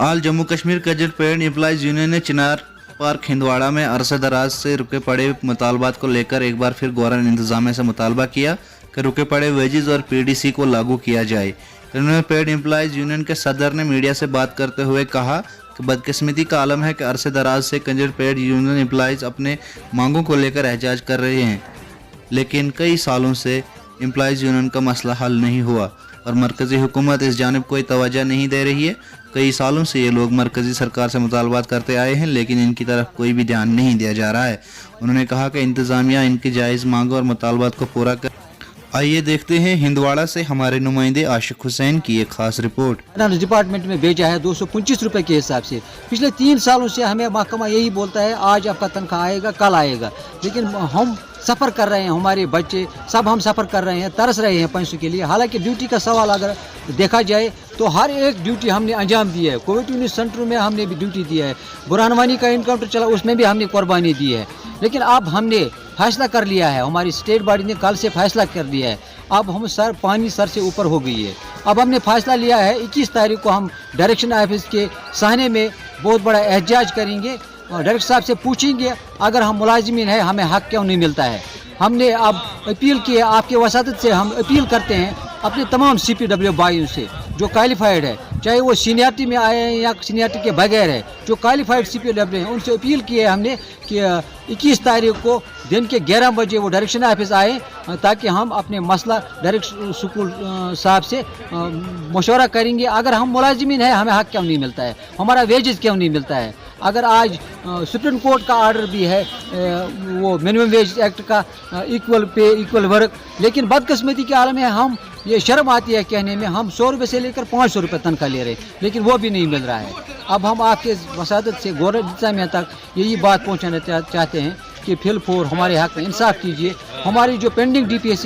आल जम्मू कश्मीर कजर paid employees union ने Chinar park हिंदवाड़ा में अरसे दराज से रुके पड़े मुतालबात को लेकर एक बार फिर गवर्नर इंतजामिया से मुतालबा किया कि रुके पड़े वेजेस और पीडीसी को लागू किया जाए। इन्होंने पेड एम्प्लॉइज यूनियन के सदर ने मीडिया से बात करते हुए कहा कि बदकिस्मती का आलम है कि अरसे दराज से कंजर पेड यूनियन एम्प्लॉइज अपने मांगों को लेकर एहजाज कर रहे हैं, लेकिन कई सालों से एम्प्लॉइज यूनियन का मसला हल नहीं हुआ और मरकज़ी हुकूमत इस जानिब कोई तवज्जो नहीं दे रही है। कई सालों से ये लोग मरकज़ी सरकार से मुतालबात करते आए हैं, लेकिन इनकी तरफ कोई भी ध्यान नहीं दिया जा रहा है। उन्होंने कहा कि इंतज़ामिया इनकी जायज़ मांगों और मुतालबात को पूरा कर। आइए देखते हैं हिंदवाड़ा से हमारे नुमाइंदे आशिक हुसैन की एक खास रिपोर्ट। फाइनेंस डिपार्टमेंट में भेजा है 225 रुपए के हिसाब से। पिछले 3 सालों से हमें महकमा यही बोलता है आज आपका तनख्वाह आएगा, कल आएगा, लेकिन हम सफ़र कर रहे हैं, हमारे बच्चे सब हम सफ़र कर रहे हैं, तरस रहे हैं पैसों के लिए। हालांकि ड्यूटी का सवाल अगर देखा जाए तो हर एक ड्यूटी हमने अंजाम दी है। कोविड-19 सेंटर में हमने भी ड्यूटी दी है, बुरहानवानी का इनकाउंटर चला उसमें भी हमने कुर्बानी दी है। लेकिन अब हमने फैसला कर लिया है, हमारी स्टेट बॉडी ने कल से फैसला कर लिया है। अब हम पानी सर से ऊपर हो गई है। अब हमने फैसला लिया है 21 तारीख को हम डायरेक्शन ऑफिस के सामने में बहुत बड़ा एहतजाज करेंगे और डायरेक्टर साहब से पूछेंगे अगर हम मुलाजिमीन हैं हमें हक क्यों नहीं मिलता है। हमने अब अपील की है, आपके वसादत से हम अपील करते हैं अपने तमाम CPW भाइयों से जो क्वालिफाइड है, चाहे वो सीनियरिटी में आए हैं या सीनियरिटी के बगैर है, जो क्वालिफाइड CPW हैं उनसे अपील की है हमने कि 21 तारीख को दिन के 11 बजे वो डायरेक्शन ऑफिस आए ताकि हम अपने मसला डायरेक्टर स्कूल साहब से मशवरा करेंगे। अगर हम मुलाजिमीन हैं हमें हक क्यों नहीं मिलता है, हमारा वेजेस क्यों नहीं मिलता है। अगर आज सुप्रीम कोर्ट का आर्डर भी है वो मिनिमम वेज एक्ट का इक्वल पे इक्वल वर्क, लेकिन बदकिस्मती के आलम में हम ये शर्म आती है कहने में हम 100 रुपये से लेकर 500 रुपये तनख्वाह ले रहे हैं, लेकिन वो भी नहीं मिल रहा है। अब हम आपके वसादत से गवर्नर इंतजामिया तक यही बात पहुँचाना चाहते हैं कि फिल फोर हमारे हक में इंसाफ कीजिए। हमारी जो पेंडिंग DPSC